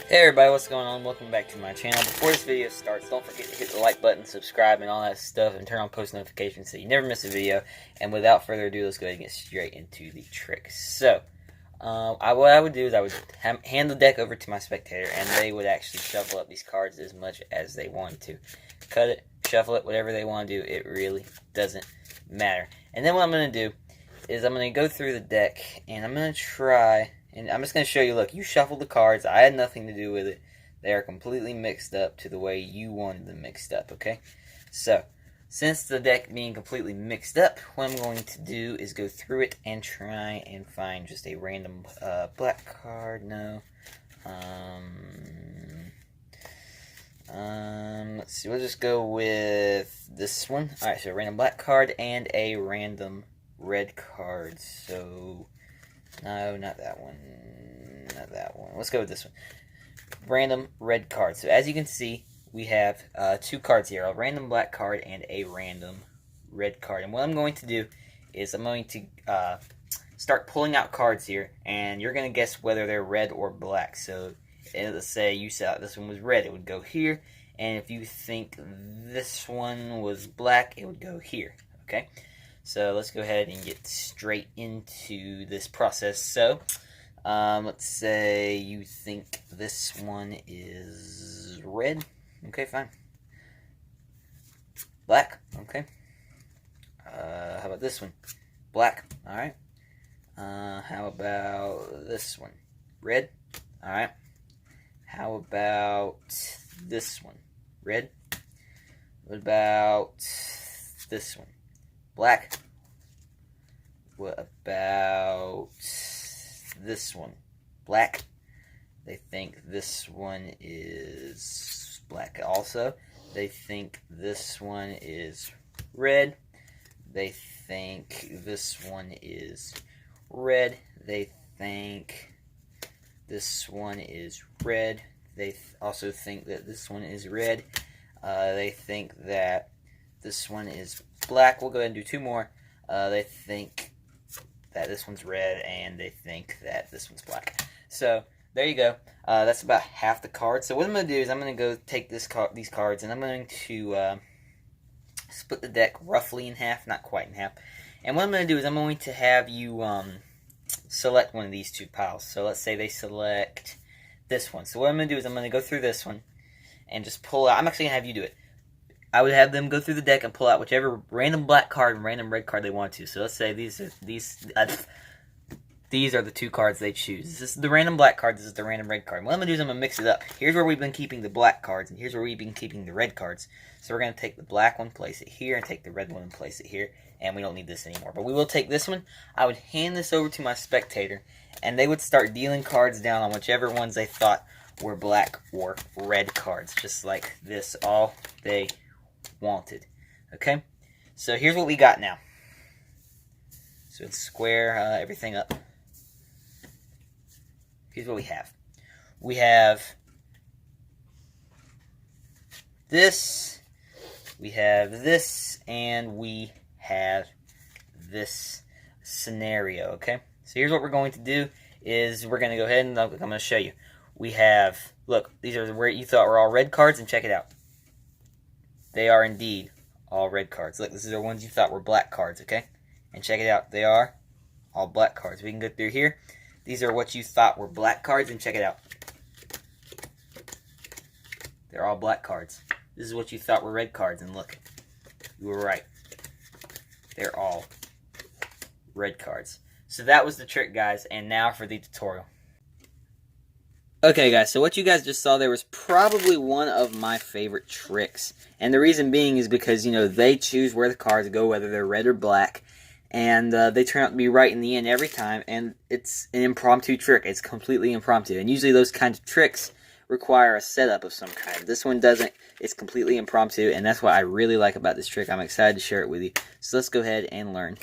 Hey everybody, what's going on? Welcome back to my channel. Before this video starts, don't forget to hit the like button, subscribe, and all that stuff, and turn on post notifications so you never miss a video. And without further ado, let's go ahead and get straight into the trick. So, what I would do is I would hand the deck over to my spectator, and they would actually shuffle up these cards as much as they wanted to. Cut it, shuffle it, whatever they want to do, it really doesn't matter. And then what I'm going to do is I'm going to go through the deck, and I'm going to try... And I'm just going to show you, look, you shuffled the cards. I had nothing to do with it. They are completely mixed up to the way you wanted them mixed up, okay? So, since the deck being completely mixed up, what I'm going to do is go through it and try and find just a random black card. No. Let's see, we'll just go with this one. Alright, so a random black card and a random red card. So... no, not that one. Not that one. Let's go with this one. Random red card. So as you can see, we have two cards here. A random black card and a random red card. And what I'm going to do is I'm going to start pulling out cards here. And you're going to guess whether they're red or black. So let's say you saw this one was red. It would go here. And if you think this one was black, it would go here. Okay? So let's go ahead and get straight into this process. So let's say you think this one is red. Okay, fine. Black. Okay. How about this one? Black. All right. How about this one? Red. All right. How about this one? Red. What about this one? Black. What about this one? Black. They think this one is black also. They think this one is red. They think this one is red. They think this one is red. They also think that this one is red. They think that this one is black. We'll go ahead and do two more. They think that this one's red, and they think that this one's black. So there you go. That's about half the cards. So what I'm going to do is I'm going to go take these cards, and I'm going to split the deck roughly in half, not quite in half. And what I'm going to do is I'm going to have you select one of these two piles. So let's say they select this one. So what I'm going to do is I'm going to go through this one and just pull out. I'm actually going to have you do it. I would have them go through the deck and pull out whichever random black card and random red card they want to. So let's say these are the two cards they choose. This is the random black card. This is the random red card. What I'm going to do is I'm going to mix it up. Here's where we've been keeping the black cards, and here's where we've been keeping the red cards. So we're going to take the black one, place it here, and take the red one and place it here. And we don't need this anymore. But we will take this one. I would hand this over to my spectator, and they would start dealing cards down on whichever ones they thought were black or red cards. Just like this, all they wanted. Okay, so here's what we got now. So let's square everything up. Here's what we have. We have this, we have this, and we have this scenario. Okay, so here's what we're going to do is we're going to go ahead and I'm going to show you. We have, look, these are where you thought were all red cards, and check it out. They are indeed all red cards. Look, these are the ones you thought were black cards, okay? And check it out. They are all black cards. We can go through here. These are what you thought were black cards, and check it out. They're all black cards. This is what you thought were red cards, and look. You were right. They're all red cards. So that was the trick, guys, and now for the tutorial. Okay, guys, so what you guys just saw there was probably one of my favorite tricks. And the reason being is because, you know, they choose where the cards go, whether they're red or black. And they turn out to be right in the end every time. And it's an impromptu trick. It's completely impromptu. And usually those kinds of tricks require a setup of some kind. This one doesn't. It's completely impromptu. And that's what I really like about this trick. I'm excited to share it with you. So let's go ahead and learn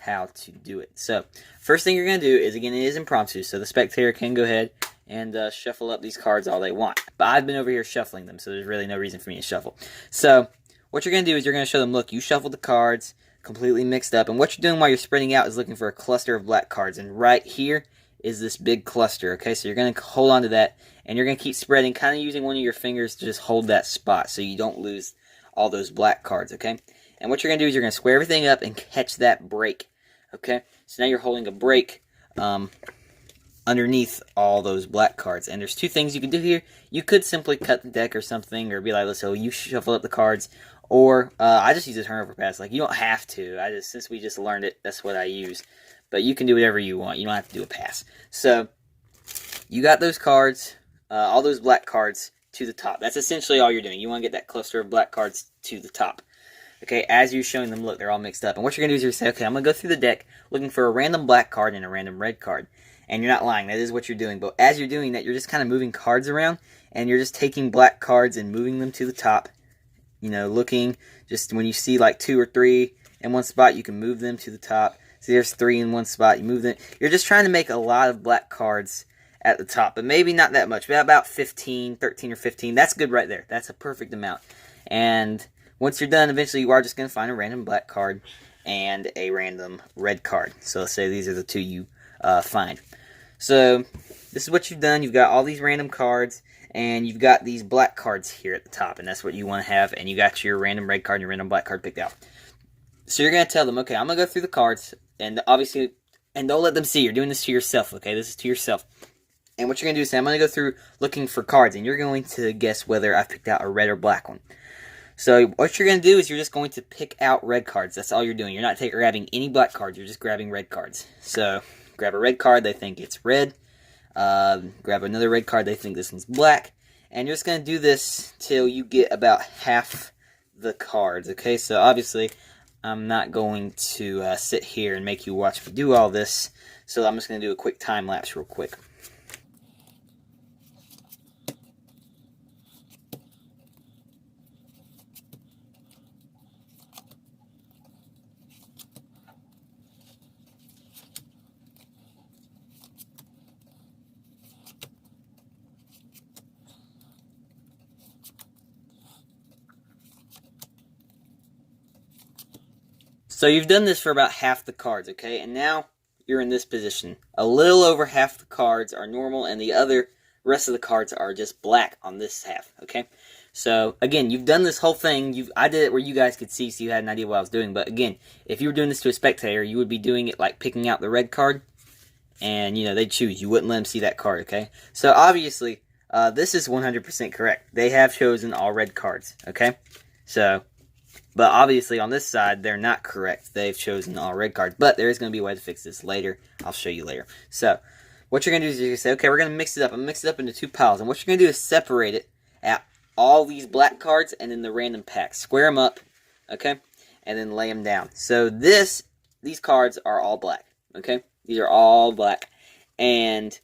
how to do it. So first thing you're going to do is, again, it is impromptu. So the spectator can go ahead and shuffle up these cards all they want. But I've been over here shuffling them, so there's really no reason for me to shuffle. So what you're going to do is you're going to show them, look, you shuffled the cards completely mixed up, and what you're doing while you're spreading out is looking for a cluster of black cards, and right here is this big cluster, okay? So you're going to hold on to that, and you're going to keep spreading, kind of using one of your fingers to just hold that spot so you don't lose all those black cards, okay? And what you're going to do is you're going to square everything up and catch that break, okay? So now you're holding a break underneath all those black cards. And there's two things you can do here. You could simply cut the deck or something, or be like, so you shuffle up the cards, or I just use a turnover pass. Like, you don't have to. Since we just learned it, that's what I use. But you can do whatever you want. You don't have to do a pass. So you got those cards, all those black cards to the top. That's essentially all you're doing. You want to get that cluster of black cards to the top. Okay, as you're showing them, look, they're all mixed up. And what you're going to do is you're going to say, okay, I'm going to go through the deck looking for a random black card and a random red card. And you're not lying. That is what you're doing. But as you're doing that, you're just kind of moving cards around, and you're just taking black cards and moving them to the top. You know, looking, just when you see like 2 or 3 in one spot, you can move them to the top. See, there's 3 in one spot. You move them. You're just trying to make a lot of black cards at the top, but maybe not that much. But about 15, 13 or 15. That's good right there. That's a perfect amount. And once you're done, eventually you are just going to find a random black card and a random red card. So let's say these are the 2 you find. So this is what you've done. You've got all these random cards, and you've got these black cards here at the top, and that's what you want to have. And you got your random red card and your random black card picked out. So you're going to tell them, okay, I'm going to go through the cards, and obviously, and don't let them see. You're doing this to yourself, okay? This is to yourself. And what you're going to do is say, I'm going to go through looking for cards, and you're going to guess whether I've picked out a red or black one. So what you're going to do is you're just going to pick out red cards. That's all you're doing. You're not grabbing any black cards. You're just grabbing red cards. So grab a red card. They think it's red. Grab another red card. They think this one's black. And you're just going to do this till you get about half the cards. Okay, so obviously I'm not going to sit here and make you watch me do all this. So I'm just going to do a quick time lapse real quick. So you've done this for about half the cards, okay? And now you're in this position. A little over half the cards are normal, and the rest of the cards are just black on this half, okay? So, again, you've done this whole thing. I did it where you guys could see, so you had an idea what I was doing. But, again, if you were doing this to a spectator, you would be doing it like picking out the red card, and, you know, they'd choose. You wouldn't let them see that card, okay? So, obviously, this is 100% correct. They have chosen all red cards, okay? So, but obviously on this side, they're not correct. They've chosen all red cards. But there is going to be a way to fix this later. I'll show you later. So, what you're going to do is you're going to say, okay, we're going to mix it up. I'm going to mix it up into 2 piles. And what you're going to do is separate it at all these black cards and then the random packs. Square them up, okay? And then lay them down. So these cards are all black, okay? These are all black. And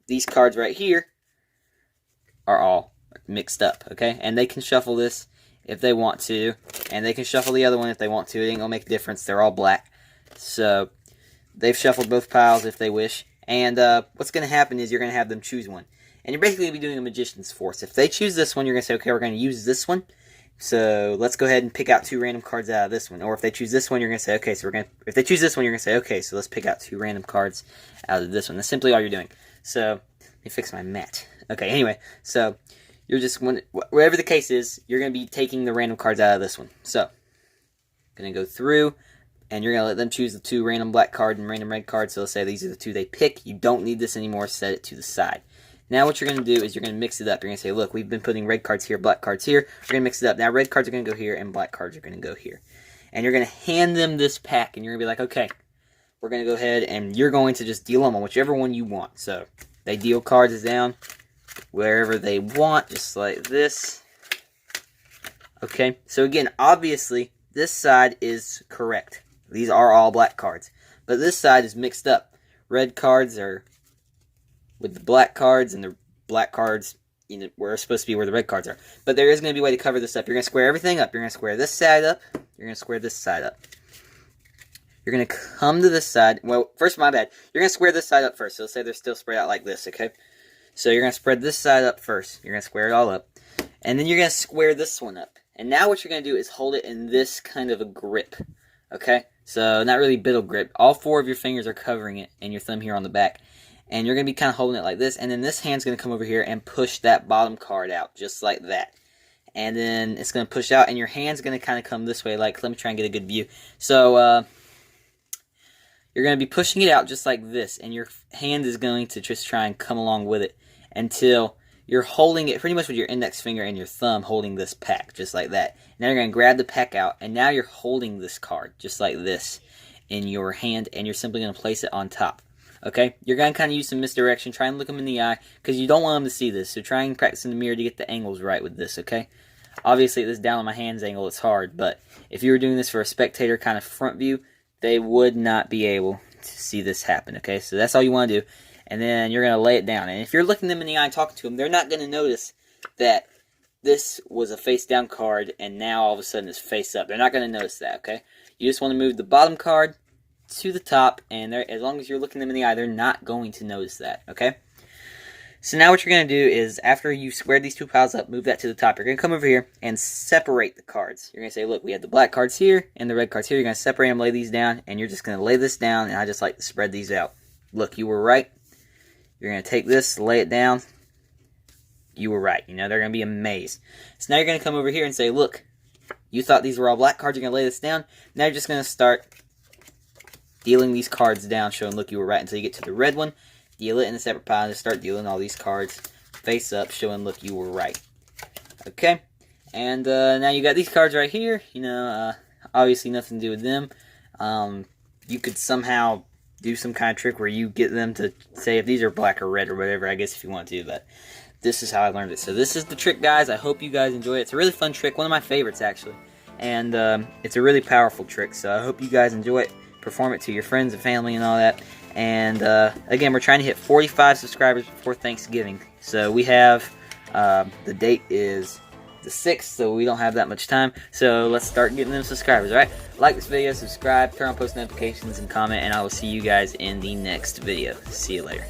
these cards right here are all mixed up, okay? And they can shuffle this if they want to, and they can shuffle the other one if they want to. It ain't gonna make a difference. They're all black. So they've shuffled both piles if they wish. And what's gonna happen is you're gonna have them choose one. And you're basically gonna be doing a magician's force. If they choose this one, you're gonna say, okay, we're gonna use this one. So let's go ahead and pick out 2 random cards out of this one. Or if they choose this one, you're gonna say, okay, if they choose this one, you're gonna say, okay, so let's pick out 2 random cards out of this one. That's simply all you're doing. So let me fix my mat. Okay, anyway, so you're just, whatever the case is, you're going to be taking the random cards out of this one. So, going to go through, and you're going to let them choose the 2 random black card and random red cards. So let's say these are the 2 they pick. You don't need this anymore. Set it to the side. Now what you're going to do is you're going to mix it up. You're going to say, look, we've been putting red cards here, black cards here. We're going to mix it up. Now red cards are going to go here, and black cards are going to go here. And you're going to hand them this pack, and you're going to be like, okay, we're going to go ahead, and you're going to just deal them on whichever one you want. So, they deal cards down wherever they want, just like this. Okay, so again, obviously, this side is correct. These are all black cards. But this side is mixed up. Red cards are with the black cards, and the black cards, you know, were supposed to be where the red cards are. But there is going to be a way to cover this up. You're going to square everything up. You're going to square this side up. You're going to square this side up. You're going to come to this side. Well, first, my bad. You're going to square this side up first. So let's say they're still spread out like this, okay? So you're going to spread this side up first. You're going to square it all up. And then you're going to square this one up. And now what you're going to do is hold it in this kind of a grip. Okay? So not really biddle grip. All 4 of your fingers are covering it and your thumb here on the back. and you're going to be kind of holding it like this, and then this hand's going to come over here and push that bottom card out, just like that. And then it's going to push out, and your hand's going to kind of come this way, like, let me try and get a good view. So, you're going to be pushing it out just like this, and your hand is going to just try and come along with it until you're holding it pretty much with your index finger and your thumb holding this pack, just like that. Now you're going to grab the pack out, and now you're holding this card, just like this, in your hand, and you're simply going to place it on top. Okay? You're going to kind of use some misdirection. Try and look them in the eye, because you don't want them to see this. So try and practice in the mirror to get the angles right with this, okay? Obviously, this down on my hands angle, it's hard, but if you were doing this for a spectator kind of front view, they would not be able to see this happen, okay? So that's all you want to do. And then you're going to lay it down. And if you're looking them in the eye and talking to them, they're not going to notice that this was a face-down card, and now all of a sudden it's face-up. They're not going to notice that, okay? You just want to move the bottom card to the top, and as long as you're looking them in the eye, they're not going to notice that, okay? So now what you're going to do is, after you've squared these two piles up, move that to the top. You're going to come over here and separate the cards. You're going to say, look, we have the black cards here and the red cards here. You're going to separate them, lay these down, and you're just going to lay this down, and I just like to spread these out. Look, you were right. You're going to take this, lay it down. You were right. You know, they're going to be amazed. So now you're going to come over here and say, look, you thought these were all black cards. You're going to lay this down. Now you're just going to start dealing these cards down, showing, look, you were right, until you get to the red one. Deal it in a separate pile, and just start dealing all these cards face up, showing, look, you were right. Okay? And now you got these cards right here. You know, obviously nothing to do with them. You could somehow do some kind of trick where you get them to say if these are black or red or whatever, I guess, if you want to, but this is how I learned it. So this is the trick, guys. I hope you guys enjoy it. It's a really fun trick, one of my favorites, actually. And it's a really powerful trick, so I hope you guys enjoy it. Perform it to your friends and family and all that. And again, we're trying to hit 45 subscribers before Thanksgiving. So we have, the date is the 6th, so we don't have that much time. So let's start getting them subscribers, alright? Like this video, subscribe, turn on post notifications, and comment, and I will see you guys in the next video. See you later.